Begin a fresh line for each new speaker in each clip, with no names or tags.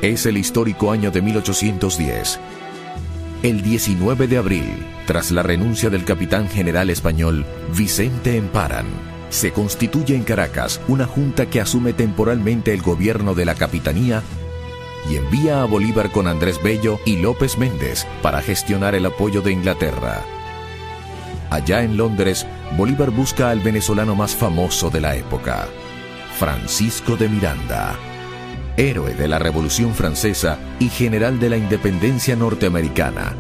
Es el histórico año de 1810. El 19 de abril, tras la renuncia del capitán general español Vicente Emparan, se constituye en Caracas una junta que asume temporalmente el gobierno de la capitanía y envía a Bolívar con Andrés Bello y López Méndez para gestionar el apoyo de Inglaterra. Allá en Londres, Bolívar busca al venezolano más famoso de la época, Francisco de Miranda, héroe de la Revolución Francesa y general de la independencia norteamericana,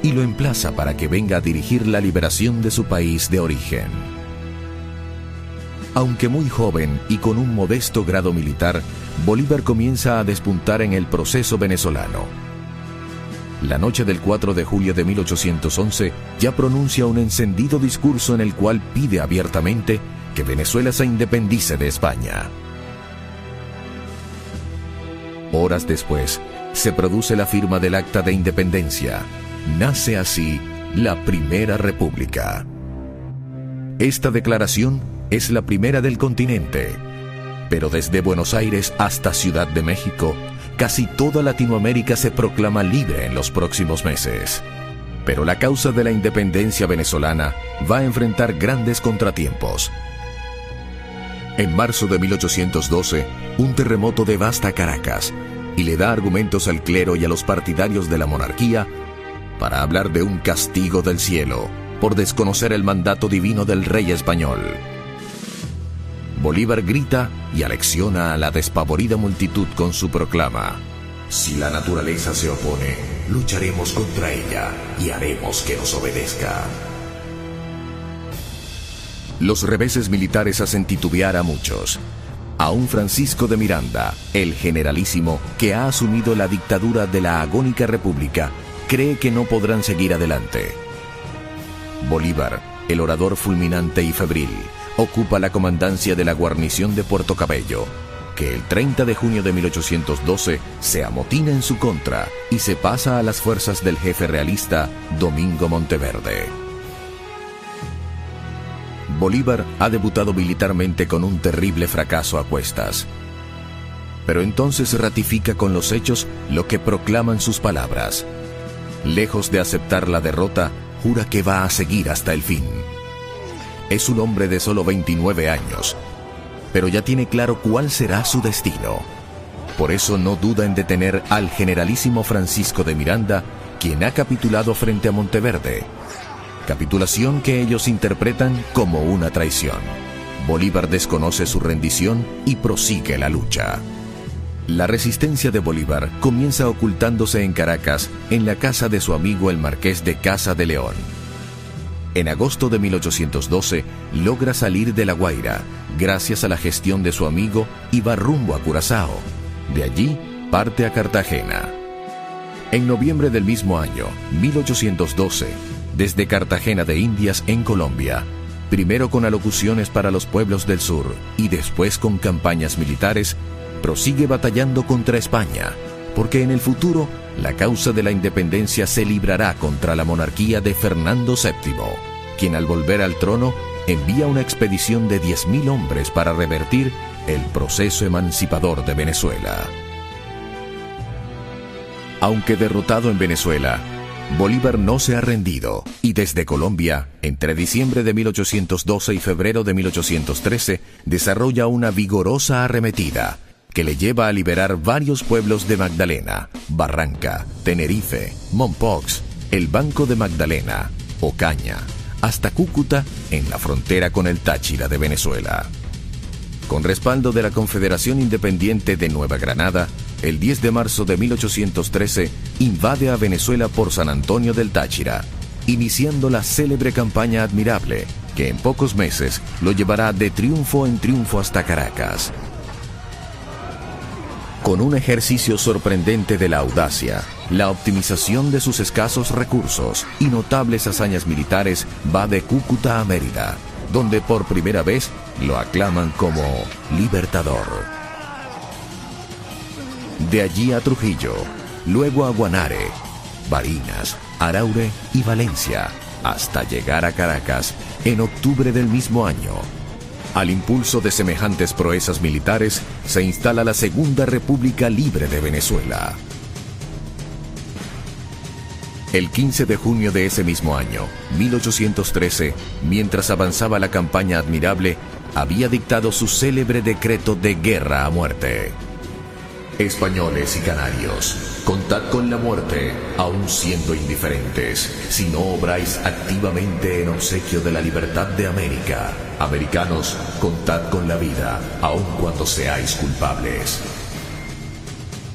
y lo emplaza para que venga a dirigir la liberación de su país de origen. Aunque muy joven y con un modesto grado militar, Bolívar comienza a despuntar en el proceso venezolano. La noche del 4 de julio de 1811 ya pronuncia un encendido discurso en el cual pide abiertamente que Venezuela se independice de España. Horas después, se produce la firma del Acta de Independencia. Nace así la Primera República. Esta declaración es la primera del continente, pero desde Buenos Aires hasta Ciudad de México, casi toda Latinoamérica se proclama libre en los próximos meses. Pero la causa de la independencia venezolana va a enfrentar grandes contratiempos. En marzo de 1812, un terremoto devasta Caracas y le da argumentos al clero y a los partidarios de la monarquía para hablar de un castigo del cielo por desconocer el mandato divino del rey español. Bolívar grita y alecciona a la despavorida multitud con su proclama: si la naturaleza se opone, lucharemos contra ella y haremos que nos obedezca. Los reveses militares hacen titubear a muchos. Aún Francisco de Miranda, el generalísimo que ha asumido la dictadura de la agónica república, cree que no podrán seguir adelante. Bolívar, el orador fulminante y febril, ocupa la comandancia de la guarnición de Puerto Cabello, que el 30 de junio de 1812 se amotina en su contra y se pasa a las fuerzas del jefe realista Domingo Monteverde. Bolívar ha debutado militarmente con un terrible fracaso a cuestas. Pero entonces ratifica con los hechos lo que proclaman sus palabras. Lejos de aceptar la derrota, jura que va a seguir hasta el fin. Es un hombre de solo 29 años, pero ya tiene claro cuál será su destino. Por eso no duda en detener al generalísimo Francisco de Miranda, quien ha capitulado frente a Monteverde. Capitulación que ellos interpretan como una traición. Bolívar desconoce su rendición y prosigue la lucha. La resistencia de Bolívar comienza ocultándose en Caracas, en la casa de su amigo el marqués de Casa de León. En agosto de 1812 logra salir de La Guaira, gracias a la gestión de su amigo, y va rumbo a Curazao. De allí parte a Cartagena. En noviembre del mismo año, 1812, desde Cartagena de Indias en Colombia, primero con alocuciones para los pueblos del sur y después con campañas militares, prosigue batallando contra España, porque en el futuro la causa de la independencia se librará contra la monarquía de Fernando VII, quien al volver al trono envía una expedición de 10.000 hombres para revertir el proceso emancipador de Venezuela. Aunque derrotado en Venezuela, Bolívar no se ha rendido y desde Colombia, entre diciembre de 1812 y febrero de 1813, desarrolla una vigorosa arremetida que le lleva a liberar varios pueblos de Magdalena, Barranca, Tenerife, Mompox, el Banco de Magdalena, Ocaña, hasta Cúcuta, en la frontera con el Táchira de Venezuela. Con respaldo de la Confederación Independiente de Nueva Granada, el 10 de marzo de 1813 invade a Venezuela por San Antonio del Táchira, iniciando la célebre campaña Admirable, que en pocos meses lo llevará de triunfo en triunfo hasta Caracas. Con un ejercicio sorprendente de la audacia, la optimización de sus escasos recursos y notables hazañas militares, va de Cúcuta a Mérida, donde por primera vez lo aclaman como libertador. De allí a Trujillo, luego a Guanare, Barinas, Araure y Valencia, hasta llegar a Caracas en octubre del mismo año. Al impulso de semejantes proezas militares, se instala la Segunda República Libre de Venezuela. El 15 de junio de ese mismo año, 1813, mientras avanzaba la campaña admirable, había dictado su célebre decreto de guerra a muerte. Españoles y canarios, contad con la muerte, aun siendo indiferentes, si no obráis activamente en obsequio de la libertad de América. Americanos, contad con la vida, aun cuando seáis culpables.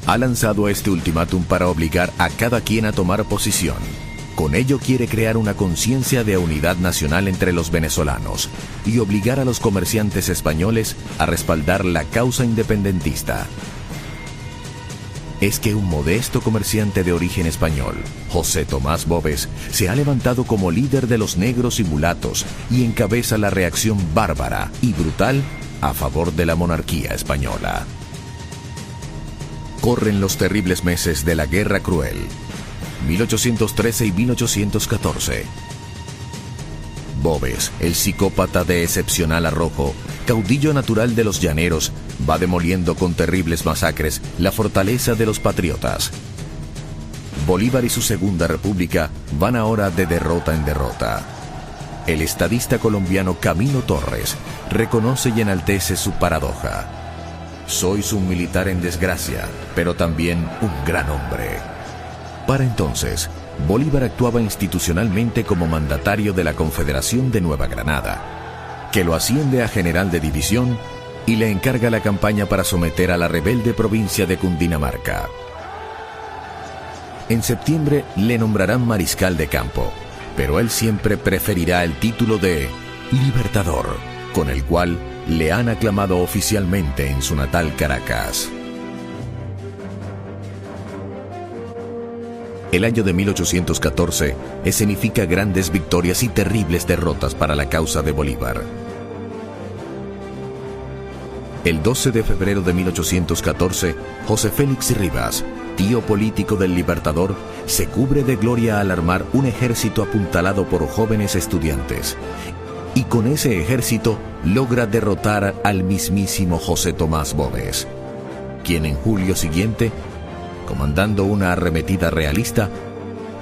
Ha lanzado este ultimátum para obligar a cada quien a tomar posición. Con ello quiere crear una conciencia de unidad nacional entre los venezolanos y obligar a los comerciantes españoles a respaldar la causa independentista. Es que un modesto comerciante de origen español, José Tomás Boves, se ha levantado como líder de los negros y mulatos y encabeza la reacción bárbara y brutal a favor de la monarquía española. Corren los terribles meses de la Guerra Cruel, 1813 y 1814. Boves, el psicópata de excepcional arrojo, caudillo natural de los llaneros, va demoliendo con terribles masacres la fortaleza de los patriotas. Bolívar y su Segunda República van ahora de derrota en derrota. El estadista colombiano Camilo Torres reconoce y enaltece su paradoja. Sois un militar en desgracia, pero también un gran hombre. Para entonces, Bolívar actuaba institucionalmente como mandatario de la Confederación de Nueva Granada, que lo asciende a general de división y le encarga la campaña para someter a la rebelde provincia de Cundinamarca. En septiembre le nombrarán mariscal de campo, pero él siempre preferirá el título de Libertador, con el cual le han aclamado oficialmente en su natal Caracas. El año de 1814 escenifica grandes victorias y terribles derrotas para la causa de Bolívar. El 12 de febrero de 1814, José Félix Rivas, tío político del Libertador, se cubre de gloria al armar un ejército apuntalado por jóvenes estudiantes. Y con ese ejército logra derrotar al mismísimo José Tomás Boves, quien en julio siguiente, comandando una arremetida realista,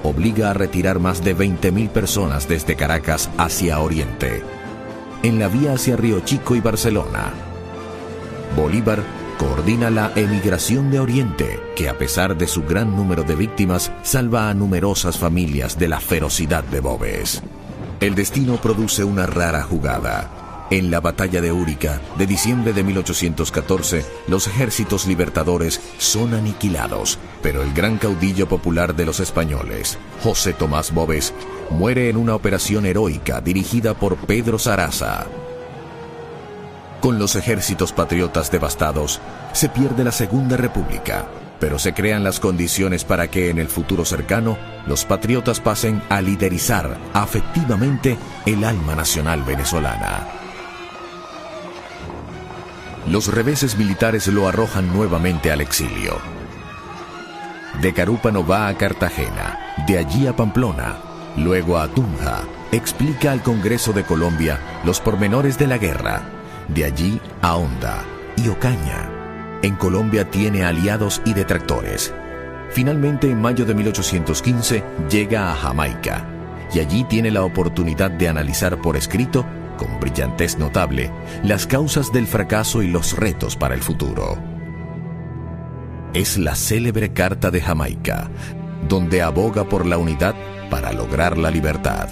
obliga a retirar más de 20.000 personas desde Caracas hacia Oriente, en la vía hacia Río Chico y Barcelona. Bolívar coordina la emigración de Oriente, que a pesar de su gran número de víctimas, salva a numerosas familias de la ferocidad de Boves. El destino produce una rara jugada. En la batalla de Úrica, de diciembre de 1814, los ejércitos libertadores son aniquilados, pero el gran caudillo popular de los españoles, José Tomás Boves, muere en una operación heroica dirigida por Pedro Saraza. Con los ejércitos patriotas devastados, se pierde la Segunda República, pero se crean las condiciones para que en el futuro cercano los patriotas pasen a liderizar afectivamente el alma nacional venezolana. Los reveses militares lo arrojan nuevamente al exilio. De Carúpano va a Cartagena, de allí a Pamplona, luego a Tunja. Explica al Congreso de Colombia los pormenores de la guerra, de allí a Honda y Ocaña. En Colombia tiene aliados y detractores. Finalmente, en mayo de 1815, llega a Jamaica, y allí tiene la oportunidad de analizar por escrito, con brillantez notable, las causas del fracaso y los retos para el futuro. Es la célebre Carta de Jamaica, donde aboga por la unidad para lograr la libertad.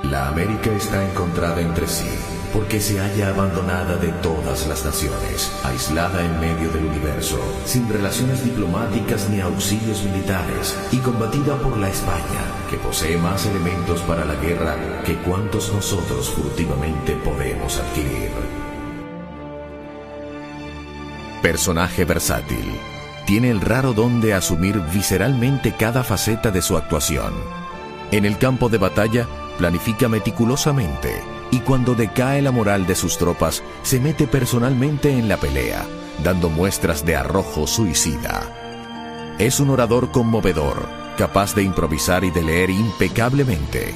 La América está encontrada entre sí, porque se halla abandonada de todas las naciones, aislada en medio del universo, sin relaciones diplomáticas ni auxilios militares, y combatida por la España, que posee más elementos para la guerra que cuantos nosotros furtivamente podemos adquirir. Personaje versátil. Tiene el raro don de asumir visceralmente cada faceta de su actuación. En el campo de batalla, planifica meticulosamente, y cuando decae la moral de sus tropas, se mete personalmente en la pelea, dando muestras de arrojo suicida. Es un orador conmovedor, capaz de improvisar y de leer impecablemente.